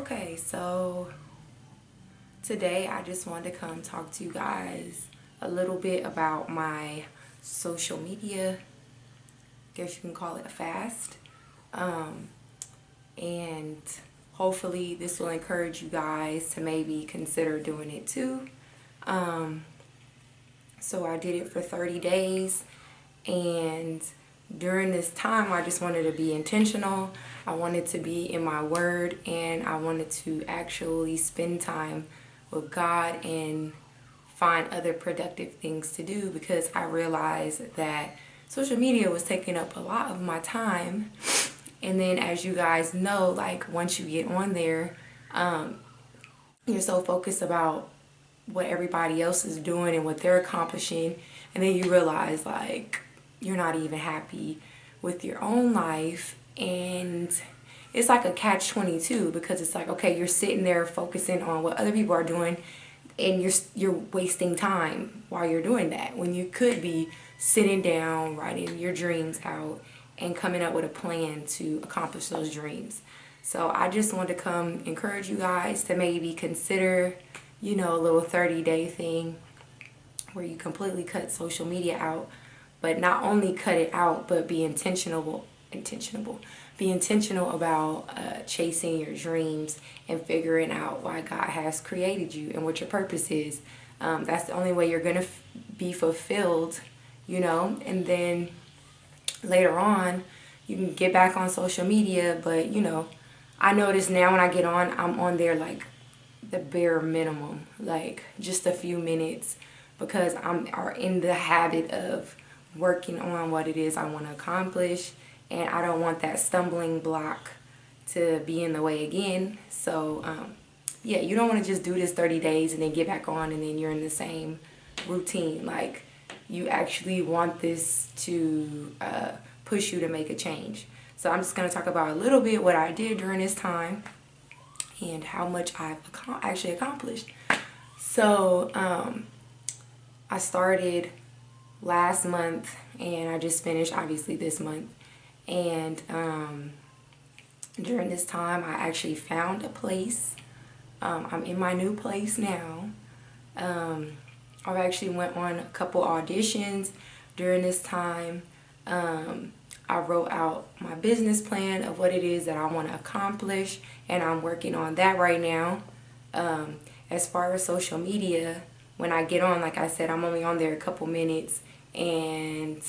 Okay, so today I just wanted to come talk to you guys a little bit about my social media, guess you can call it a fast. And hopefully this will encourage you guys to maybe consider doing it too. So I did it for 30 days, and during this time I just wanted to be intentional. I wanted to be in my word, and I wanted to actually spend time with God and find other productive things to do, because I realized that social media was taking up a lot of my time. And then, as you guys know, like once you get on there, you're so focused about what everybody else is doing and what they're accomplishing, and then you realize like you're not even happy with your own life. And it's like a catch-22, because it's like, okay, you're sitting there focusing on what other people are doing, and you're wasting time while you're doing that, when you could be sitting down writing your dreams out and coming up with a plan to accomplish those dreams. So I just wanted to come encourage you guys to maybe consider, a little 30-day thing where you completely cut social media out. But not only cut it out, but be intentional. Be intentional about chasing your dreams and figuring out why God has created you and what your purpose is. That's the only way you're gonna be fulfilled, And then later on, you can get back on social media. But I notice now when I get on, I'm on there like the bare minimum, like just a few minutes, because I'm in the habit of working on what it is I want to accomplish, and I don't want that stumbling block to be in the way again. So yeah, you don't want to just do this 30 days and then get back on and then you're in the same routine. Like, you actually want this to push you to make a change. So I'm just going to talk about a little bit what I did during this time and how much I've actually accomplished. So I started last month, and I just finished obviously this month. And during this time I actually found a place. I'm in my new place now. I've actually went on a couple auditions during this time. I wrote out my business plan of what it is that I want to accomplish, and I'm working on that right now. As far as social media, when I get on, like I said, I'm only on there a couple minutes, and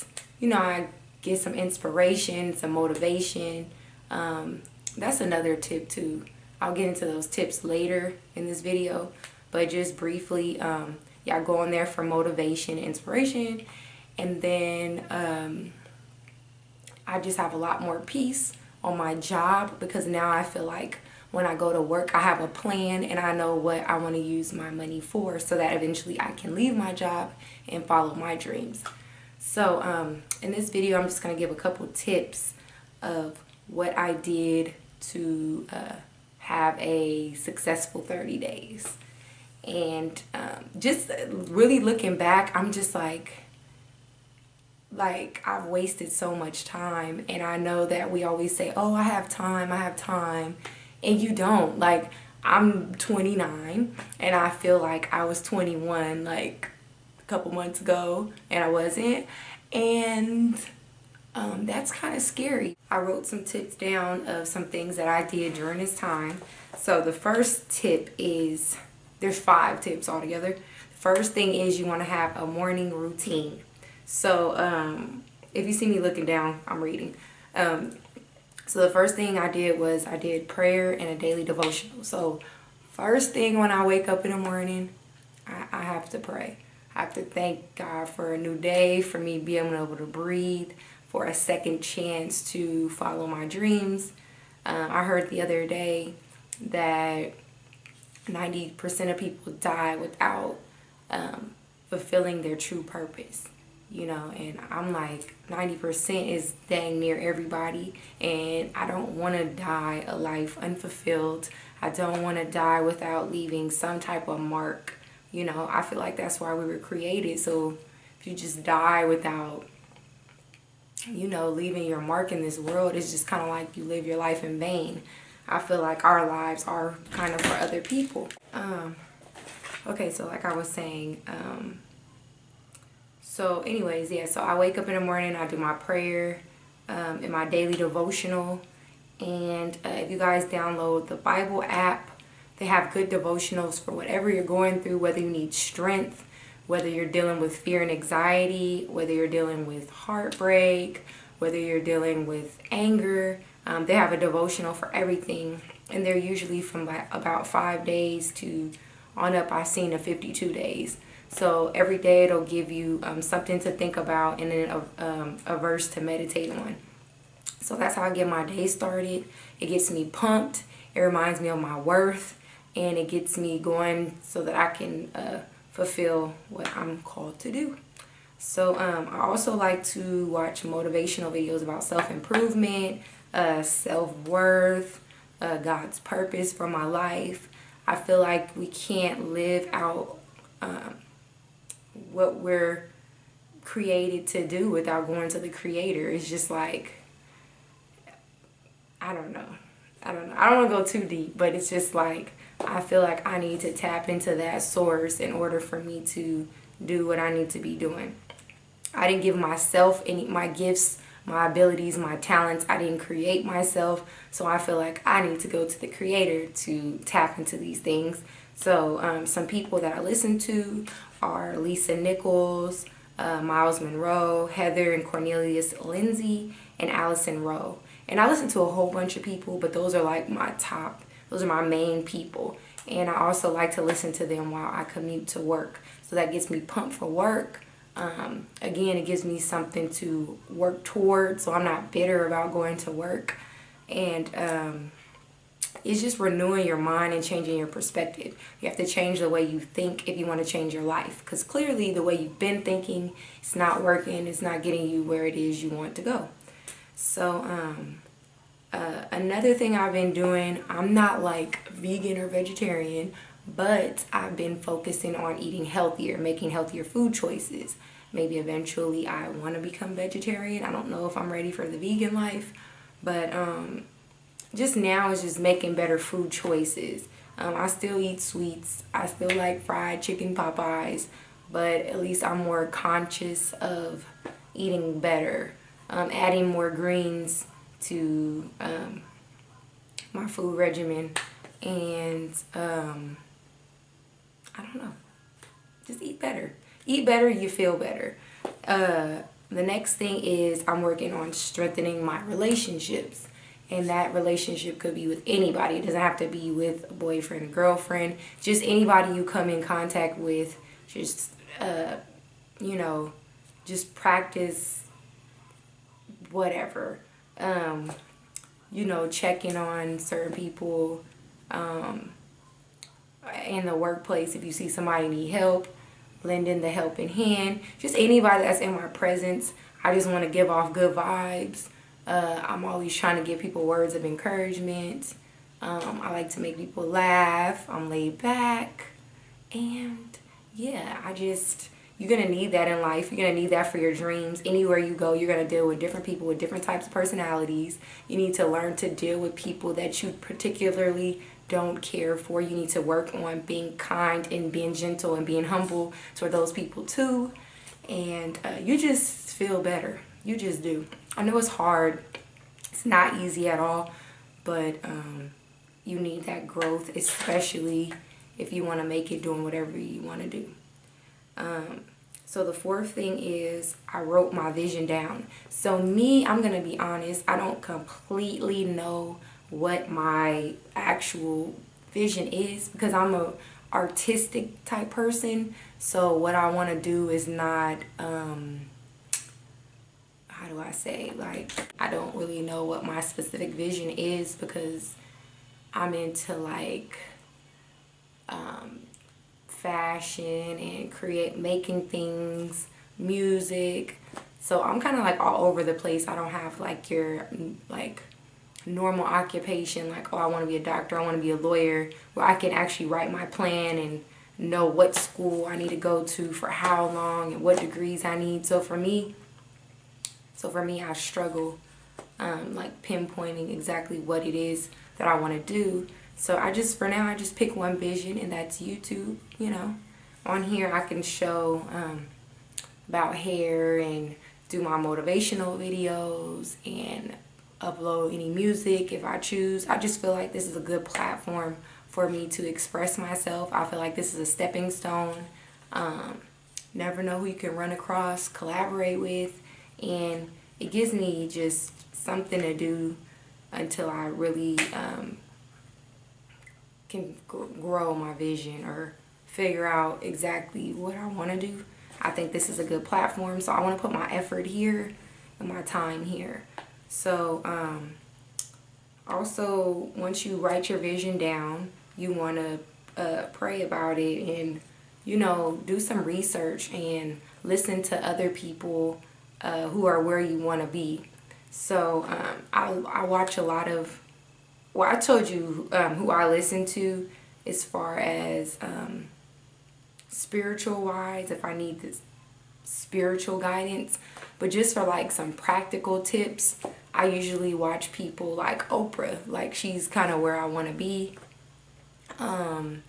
I get some inspiration, some motivation. That's another tip too. I'll get into those tips later in this video, but just briefly, yeah, I go on there for motivation, inspiration, and then I just have a lot more peace on my job, because now I feel like when I go to work, I have a plan and I know what I want to use my money for, so that eventually I can leave my job and follow my dreams. So in this video, I'm just going to give a couple tips of what I did to have a successful 30 days. And just really looking back, I'm just like I've wasted so much time. And I know that we always say, oh, I have time, and you don't. Like, I'm 29 and I feel like I was 21 like a couple months ago, and I wasn't. And that's kind of scary. I wrote some tips down of some things that I did during this time. So the first tip is, there's 5 tips altogether. The first thing is, you want to have a morning routine. So if you see me looking down, I'm reading. So the first thing I did was I did prayer and a daily devotional. So first thing when I wake up in the morning, I have to pray. I have to thank God for a new day, for me being able to breathe, for a second chance to follow my dreams. I heard the other day that 90% of people die without fulfilling their true purpose. And I'm like, 90% is dang near everybody, and I don't want to die a life unfulfilled. I don't want to die without leaving some type of mark. I feel like that's why we were created. So if you just die without, leaving your mark in this world, it's just kind of like you live your life in vain. I feel like our lives are kind of for other people. Okay, so like I was saying, so anyways, yeah, so I wake up in the morning, I do my prayer, in my daily devotional, and if you guys download the Bible app, they have good devotionals for whatever you're going through, whether you need strength, whether you're dealing with fear and anxiety, whether you're dealing with heartbreak, whether you're dealing with anger. They have a devotional for everything, and they're usually from about 5 days to on up. I've seen to 52 days. So every day it'll give you something to think about, and then a verse to meditate on. So that's how I get my day started. It gets me pumped. It reminds me of my worth, and it gets me going so that I can fulfill what I'm called to do. So I also like to watch motivational videos about self-improvement, self-worth, God's purpose for my life. I feel like we can't live out what we're created to do without going to the Creator. It's just like, I don't know. I don't want to go too deep, but it's just like, I feel like I need to tap into that source in order for me to do what I need to be doing. I didn't give myself my gifts, my abilities, my talents. I didn't create myself. So I feel like I need to go to the Creator to tap into these things. So some people that I listen to are Lisa Nichols, Miles Monroe, Heather and Cornelius Lindsay, and Allison Rowe. And I listen to a whole bunch of people, but those are like my top. Those are my main people. And I also like to listen to them while I commute to work. So that gets me pumped for work. Again, it gives me something to work towards, so I'm not bitter about going to work. And it's just renewing your mind and changing your perspective. You have to change the way you think if you want to change your life. Because clearly the way you've been thinking, it's not working. It's not getting you where it is you want to go. So another thing I've been doing, I'm not like vegan or vegetarian, but I've been focusing on eating healthier, making healthier food choices. Maybe eventually I want to become vegetarian. I don't know if I'm ready for the vegan life, but just now it's just making better food choices. I still eat sweets. I still like fried chicken Popeyes, but at least I'm more conscious of eating better, adding more greens to my food regimen, and I don't know, just eat better. Eat better, you feel better. The next thing is I'm working on strengthening my relationships. And that relationship could be with anybody. It doesn't have to be with a boyfriend, a girlfriend. Just anybody you come in contact with. Just, you know, just practice whatever. You know, checking on certain people in the workplace. If you see somebody need help, lending the helping hand. Just anybody that's in my presence. I just want to give off good vibes. I'm always trying to give people words of encouragement. I like to make people laugh. I'm laid back. And yeah, you're going to need that in life. You're going to need that for your dreams. Anywhere you go, you're going to deal with different people with different types of personalities. You need to learn to deal with people that you particularly don't care for. You need to work on being kind and being gentle and being humble toward those people too. And you just feel better. You just do. I know it's hard. It's not easy at all. But you need that growth, especially if you want to make it doing whatever you want to do. So the fourth thing is I wrote my vision down. So me, I'm going to be honest, I don't completely know what my actual vision is because I'm a artistic type person. So what I want to do is not, how do I say, like, I don't really know what my specific vision is because I'm into like fashion and making things, music. So I'm kind of like all over the place. I don't have like your like normal occupation, like, oh, I want to be a doctor, I want to be a lawyer, where I can actually write my plan and know what school I need to go to for how long and what degrees I need. So for me, I struggle like pinpointing exactly what it is that I want to do. So for now, I just pick one vision, and that's YouTube, On here, I can show about hair and do my motivational videos and upload any music if I choose. I just feel like this is a good platform for me to express myself. I feel like this is a stepping stone. Never know who you can run across, collaborate with, and it gives me just something to do until I really can grow my vision or figure out exactly what I want to do. I think this is a good platform, so I want to put my effort here and my time here. So also, once you write your vision down, you want to pray about it and do some research and listen to other people who are where you want to be. So I watch a lot of, I told you who I listen to as far as spiritual wise, if I need this spiritual guidance. But just for like some practical tips, I usually watch people like Oprah. Like, she's kind of where I want to be. And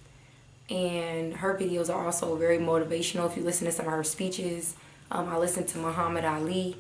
her videos are also very motivational. If you listen to some of her speeches, I listen to Muhammad Ali.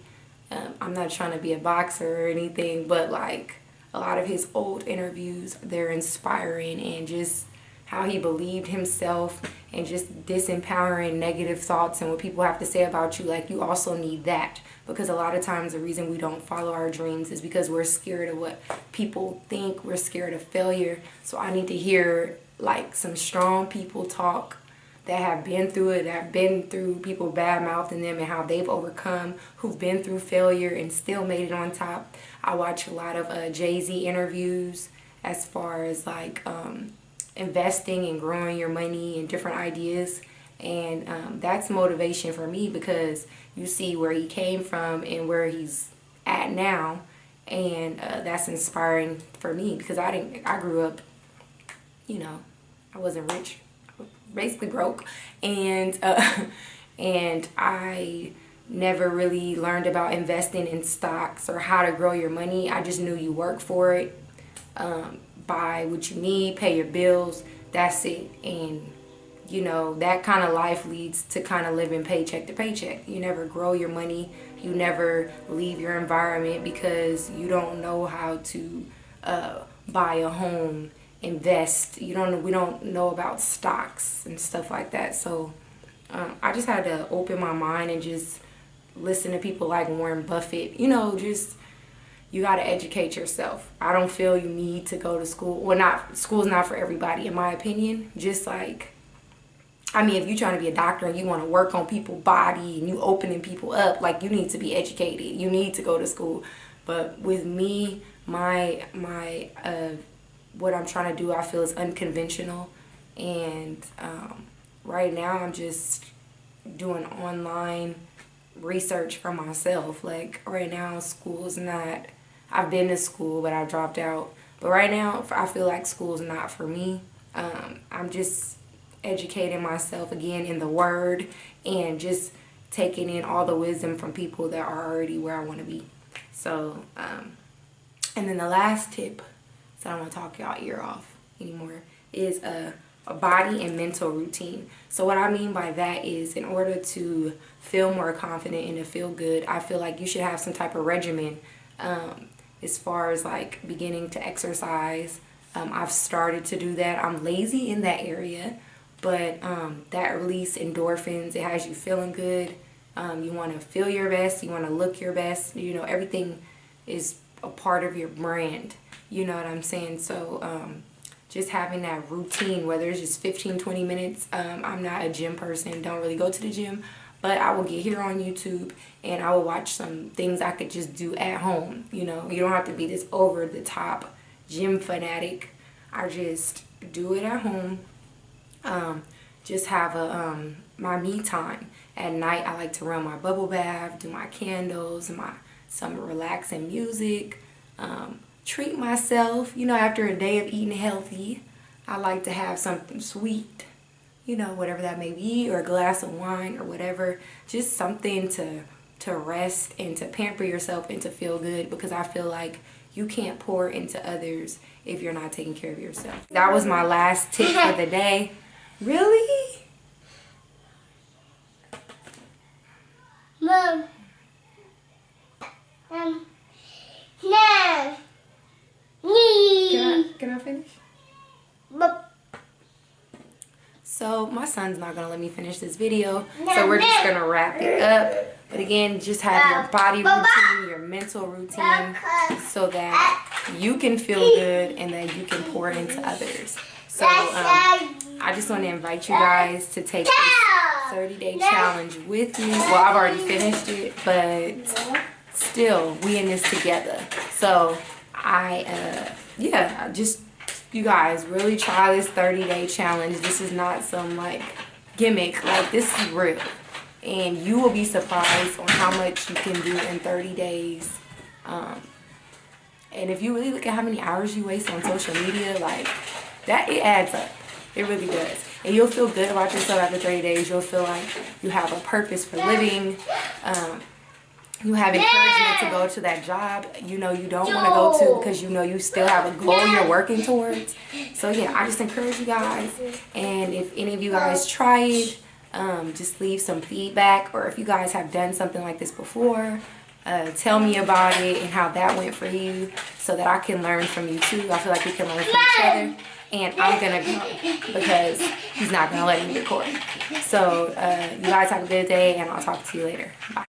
I'm not trying to be a boxer or anything, but like a lot of his old interviews, they're inspiring, and just how he believed himself and just disempowering negative thoughts and what people have to say about you. Like, you also need that, because a lot of times the reason we don't follow our dreams is because we're scared of what people think. We're scared of failure. So I need to hear like some strong people talk that have been through it, that have been through people bad-mouthing them and how they've overcome, who've been through failure and still made it on top. I watch a lot of Jay-Z interviews as far as like investing and growing your money and different ideas. And that's motivation for me, because you see where he came from and where he's at now. And that's inspiring for me, because I grew up, I wasn't rich, basically broke, and I never really learned about investing in stocks or how to grow your money. I just knew you work for it, buy what you need, pay your bills, that's it. And that kind of life leads to kind of living paycheck to paycheck. You never grow your money, you never leave your environment, because you don't know how to buy a home, invest. We don't know about stocks and stuff like that. So I just had to open my mind and just listen to people like Warren Buffett. Just, you got to educate yourself. I don't feel you need to go to school. Well, school's not for everybody, in my opinion. Just like, if you're trying to be a doctor and you want to work on people's body and you opening people up, like, you need to be educated. You need to go to school. But with me, my what I'm trying to do, I feel, is unconventional. And right now I'm just doing online research for myself. Like, right now school's not, I've been to school, but I dropped out. But right now I feel like school's not for me. I'm just educating myself again in the word, and just taking in all the wisdom from people that are already where I want to be. So and then the last tip, so I don't want to talk y'all ear off anymore, is a body and mental routine. So what I mean by that is, in order to feel more confident and to feel good, I feel like you should have some type of regimen as far as like beginning to exercise. I've started to do that. I'm lazy in that area, but that release endorphins, it has you feeling good. You want to feel your best, you want to look your best. Everything is a part of your brand. You know what I'm saying? So just having that routine, whether it's just 15-20 minutes. I'm not a gym person, don't really go to the gym, but I will get here on YouTube and I will watch some things I could just do at home. You don't have to be this over the top gym fanatic. I just do it at home. Just have my me time. At night, I like to run my bubble bath, do my candles, some relaxing music, treat myself. After a day of eating healthy, I like to have something sweet, whatever that may be, or a glass of wine or whatever. Just something to rest and to pamper yourself and to feel good, because I feel like you can't pour into others if you're not taking care of yourself. That was my last tip for the day. Really? Mom. No. Can I finish? So my son's not gonna let me finish this video, so we're just gonna wrap it up. But again, just have your body routine, your mental routine, so that you can feel good and that you can pour into others. So I just want to invite you guys to take this 30-day challenge with me. Well, I've already finished it, but still, we in this together. So you guys really try this 30-day challenge. This is not some like gimmick. Like, this is real. And you will be surprised on how much you can do in 30 days. And if you really look at how many hours you waste on social media, like, that, it adds up. It really does. And you'll feel good about yourself after 30 days. You'll feel like you have a purpose for living. You have encouragement to go to that job you know you don't want to go to, because you know you still have a goal you're working towards. So yeah, I just encourage you guys. And if any of you guys try it, just leave some feedback. Or if you guys have done something like this before, tell me about it and how that went for you, so that I can learn from you too. I feel like we can learn from each other. And I'm gonna go because he's not gonna let me record. So you guys have a good day, and I'll talk to you later. Bye.